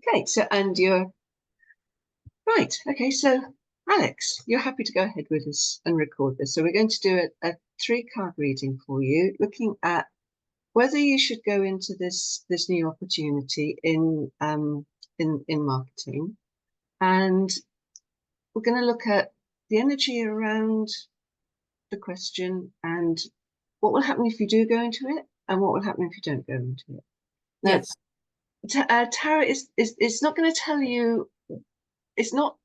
Okay, so and you're right. Okay, so Alex, you're happy to go ahead with this and record this. So we're going to do a 3-card reading for you, looking at whether you should go into this new opportunity in marketing, and we're going to look at the energy around the question and what will happen if you do go into it, and what will happen if you don't go into it. Now, yes. Tarot is not going to tell you. It's not.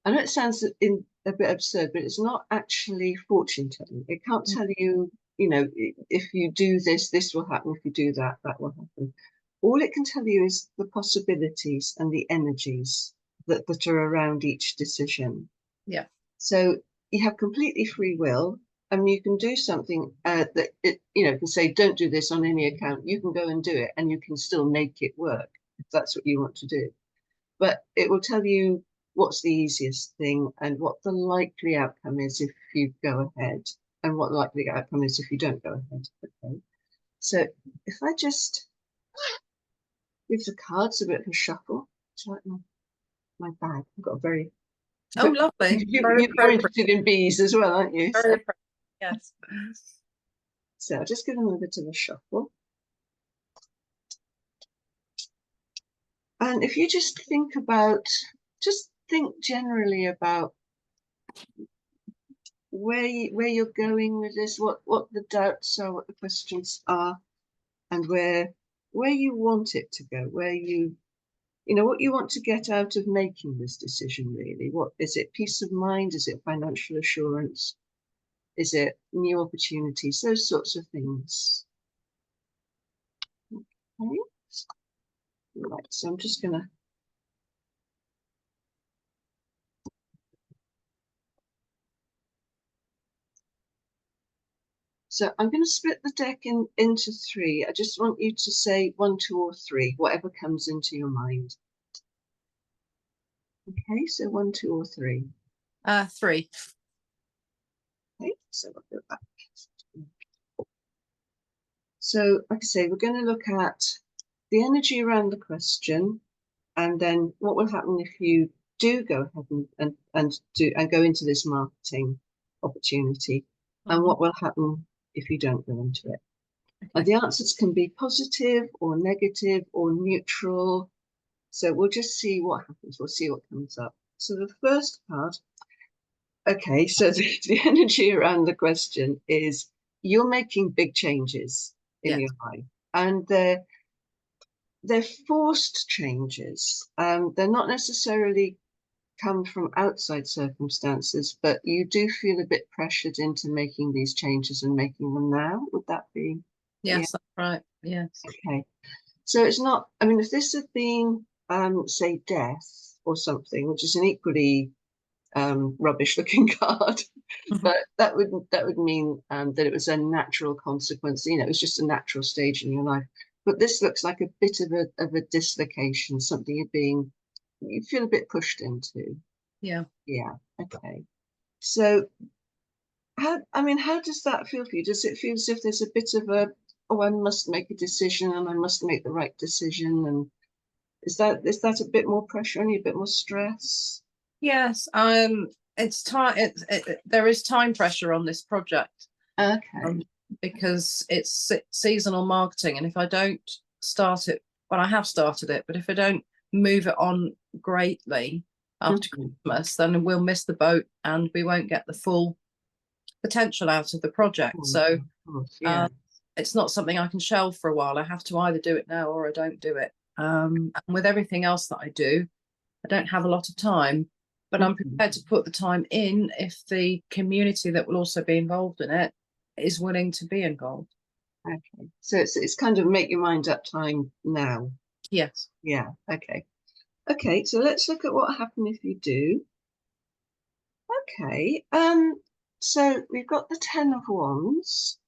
I know it sounds a bit absurd, but it's not actually fortune telling. It can't tell you, if you do this, this will happen. If you do that, that will happen. All it can tell you is the possibilities and the energies that are around each decision. Yeah. So you have completely free will. I mean, you can do something that it, can say, don't do this on any account. You can go and do it, and you can still make it work if that's what you want to do. But it will tell you what's the easiest thing and what the likely outcome is if you go ahead, and what the likely outcome is if you don't go ahead. Okay. So if I just give the cards a bit of a shuffle, it's like my bag. I've got a very lovely. You're interested in bees as well, aren't you? Very yes. So I'll just give them a bit of a shuffle. And if you just think generally about where you're going with this, what the doubts are, what the questions are, and where you want it to go, where what you want to get out of making this decision, really. What is it? Peace of mind? Is it financial assurance? Is it new opportunities? Those sorts of things. Okay. Right, so I'm just gonna I'm going to split the deck into 3. I just want you to say 1, 2, or 3, whatever comes into your mind. Okay, so 1, 2, or 3. 3. Okay, so I'll go back. So, like I say, we're going to look at the energy around the question, and then what will happen if you do go ahead and go into this marketing opportunity, and what will happen if you don't go into it. Okay. And the answers can be positive or negative or neutral. So we'll just see what happens. We'll see what comes up. So the first part, okay, so the energy around the question is you're making big changes in your life, and they're forced changes. They're not necessarily come from outside circumstances, but you do feel a bit pressured into making these changes and making them now. Would that be? Yes, that's right. Yes. Okay. So it's not, I mean, if this had been, say, death or something, which is an equally rubbish looking card, but that would mean that it was a natural consequence. It was just a natural stage in your life. But this looks like a bit of a dislocation, something you feel a bit pushed into. Yeah. Yeah. Okay. So how does that feel for you? Does it feel as if there's a bit of I must make a decision and I must make the right decision? And is that a bit more pressure on you, a bit more stress? Yes. It's time. There is time pressure on this project. Okay. Because it's seasonal marketing, and if I don't start it, well, I have started it, but if I don't move it on greatly after Christmas, then we'll miss the boat and we won't get the full potential out of the project. So it's not something I can shelve for a while. I have to either do it now or I don't do it. And with everything else that I do, I don't have a lot of time, but I'm prepared to put the time in if the community that will also be involved in it is willing to be involved. Okay, so it's kind of make your mind up time now. Yes. Yeah. Okay, so let's look at what happened if you do. Okay, so we've got the 10 of Wands.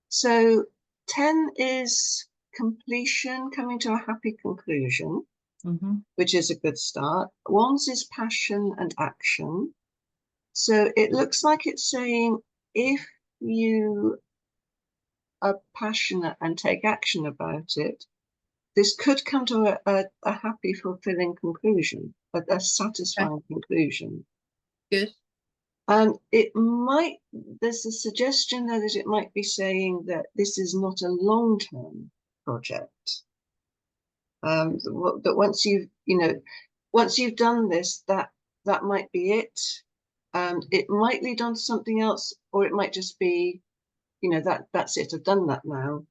So 10 is completion, coming to a happy conclusion, which is a good start. Wands is passion and action. So it looks like it's saying if you are passionate and take action about it, this could come to a happy, fulfilling conclusion, a satisfying conclusion. Good. It might, there's a suggestion there that it might be saying that this is not a long-term project. That once once you've done this, that might be it. It might lead on to something else, or it might just be, that's it. I've done that now.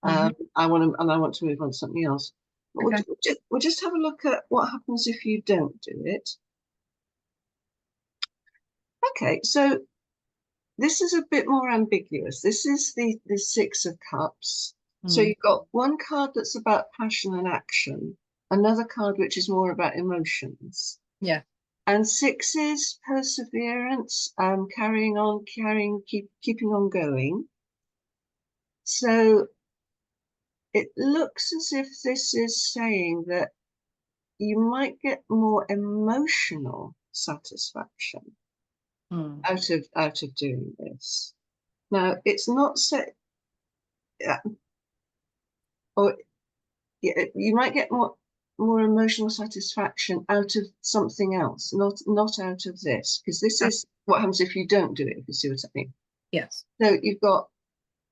I want to move on to something else. Okay. We'll just have a look at what happens if you don't do it. Okay, so this is a bit more ambiguous. This is the Six of Cups. So you've got one card that's about passion and action, another card which is more about emotions. Yeah. And six is perseverance, carrying on, keeping on going. So it looks as if this is saying that you might get more emotional satisfaction out of doing this. Now, it's not set, or you might get more emotional satisfaction out of something else, not out of this, because this is what happens if you don't do it, if you see what I mean. Yes. So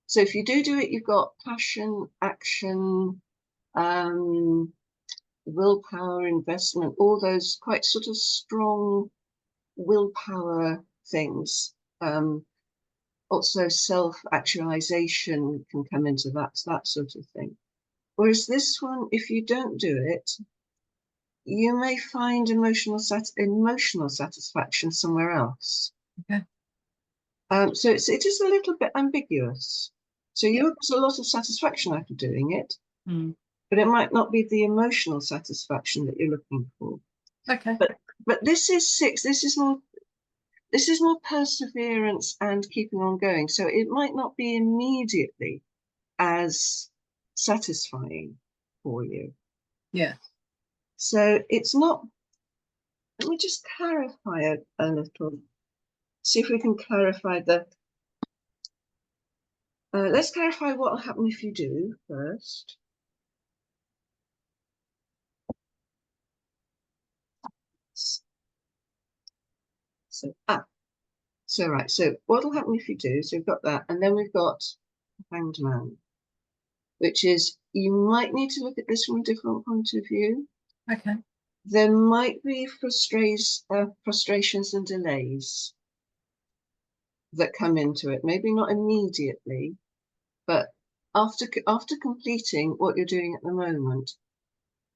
so if you do it, you've got passion, action, willpower, investment, all those quite sort of strong willpower things. Also self-actualization can come into that sort of thing. Whereas this one, if you don't do it, you may find emotional satisfaction somewhere else. Okay. So it is a little bit ambiguous. So you have a lot of satisfaction out of doing it, but it might not be the emotional satisfaction that you're looking for. Okay. But this is six. This is more perseverance and keeping on going. So it might not be immediately as satisfying for you. Yeah. So it's not. Let me just clarify a little. See if we can clarify the. Let's clarify what will happen if you do first. So right. So what will happen if you do? So we've got that, and then we've got Hanged Man, which is you might need to look at this from a different point of view. Okay. There might be frustrations and delays that come into it. Maybe not immediately, but after completing what you're doing at the moment,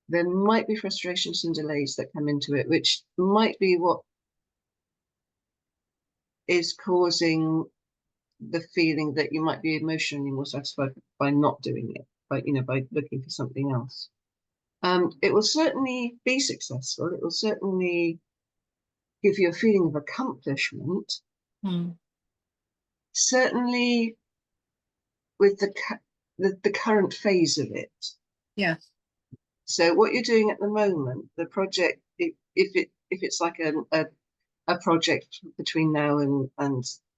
there might be frustrations and delays that come into it, which might be what is causing the feeling that you might be emotionally more satisfied by not doing it, by looking for something else. It will certainly be successful. It will certainly give you a feeling of accomplishment. Certainly with the current phase of it. Yeah. So what you're doing at the moment, the project, if it's like a project between now and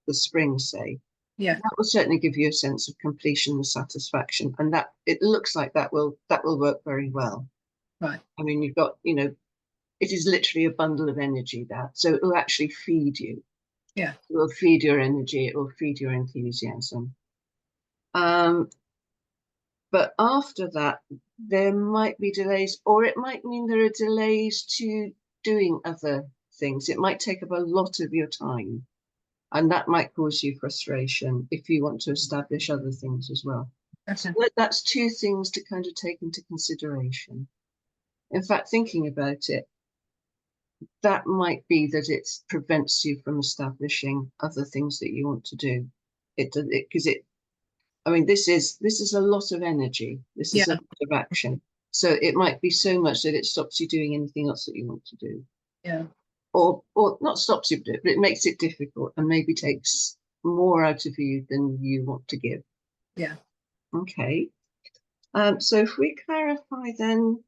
the spring, say, that will certainly give you a sense of completion and satisfaction, and that it looks like that will work very well. Right. I mean, you've got, it is literally a bundle of energy, that, so it will actually feed you. Yeah. It will feed your energy. It will feed your enthusiasm. But after that, there might be delays, or it might mean there are delays to doing other things. It might take up a lot of your time, and that might cause you frustration if you want to establish other things as well. Okay. So that's two things to kind of take into consideration. In fact, thinking about it, that might be that it prevents you from establishing other things that you want to do. I mean, this is a lot of energy. This is a lot of action. So it might be so much that it stops you doing anything else that you want to do. Yeah. Or not stops you, but it makes it difficult and maybe takes more out of you than you want to give. Yeah. Okay. So if we clarify then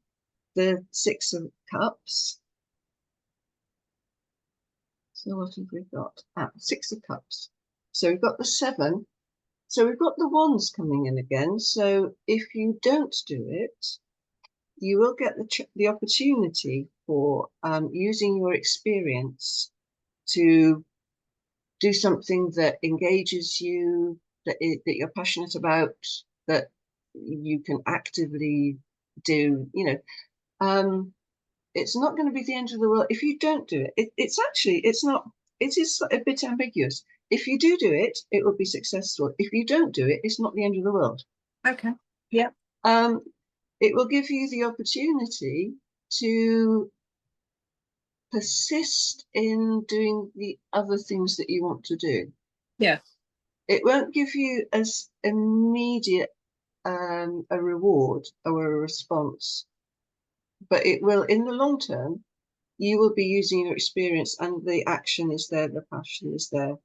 the Six of Cups. So what have we got? Six of Cups. So we've got the Seven. So we've got the Wands coming in again. So if you don't do it, you will get the opportunity for using your experience to do something that engages you, that you're passionate about, that you can actively do. It's not going to be the end of the world if you don't do it. It's not. It is a bit ambiguous. If you do it, it will be successful. If you don't do it, it's not the end of the world. Okay. Yeah. It will give you the opportunity to persist in doing the other things that you want to do. Yeah. It won't give you as immediate a reward or a response, but it will, in the long term, you will be using your experience, and the action is there, the passion is there,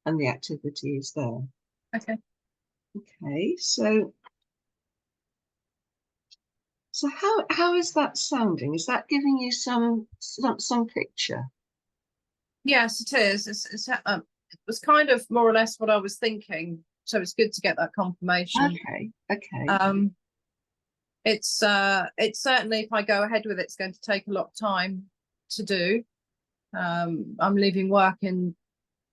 and the activity is there. Okay. Okay, so how is that sounding? Is that giving you some picture? Yes, it is. It was kind of more or less what I was thinking. So it's good to get that confirmation. Okay. It's certainly, if I go ahead with it, it's going to take a lot of time to do. I'm leaving work in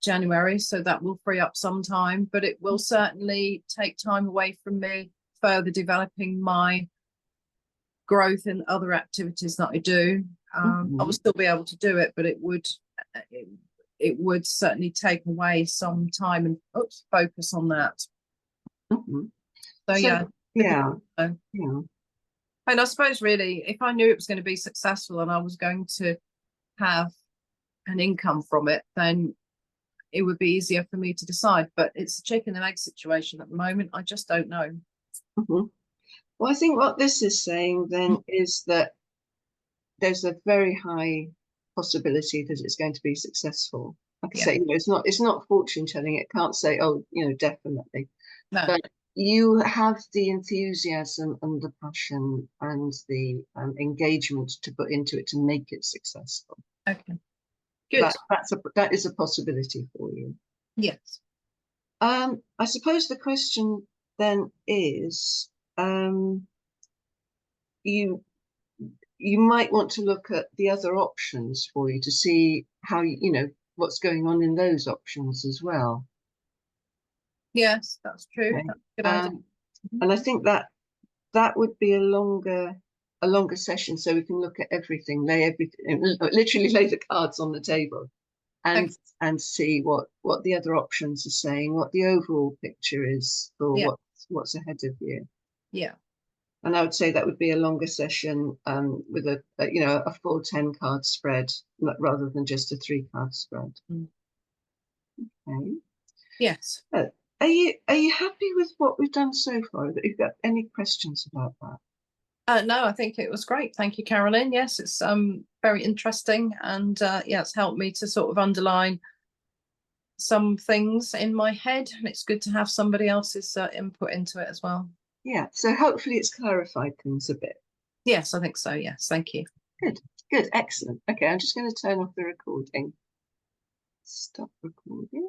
January, so that will free up some time, but it will certainly take time away from me further developing my growth in other activities that I do. I will still be able to do it, but it would certainly take away some time and focus on that. So yeah. And I suppose really, if I knew it was going to be successful and I was going to have an income from it, then it would be easier for me to decide. But it's a chicken and egg situation at the moment. I just don't know. Well, I think what this is saying then is that there's a very high possibility that it's going to be successful. Like I say, it's not fortune telling. It can't say, oh, definitely. No. But you have the enthusiasm and the passion and the engagement to put into it to make it successful. Okay. Good. That is a possibility for you. Yes. I suppose the question then is, you might want to look at the other options for you to see how what's going on in those options as well. Yes, that's true. Okay. That's a good idea. And I think that would be a longer session, so we can look at everything, literally lay the cards on the table, and see what the other options are saying, what the overall picture is for what's ahead of you. Yeah. And I would say that would be a longer session with a full 10 card spread rather than just a 3-card spread. Okay. Yes. Are you happy with what we've done so far? Have you got any questions about that? No, I think it was great. Thank you, Carolyn. Yes, it's very interesting, and it's helped me to sort of underline some things in my head, and it's good to have somebody else's input into it as well. Yeah, so hopefully it's clarified things a bit. Yes, I think so. Yes, thank you. Good, excellent. Okay, I'm just going to turn off the recording. Stop recording.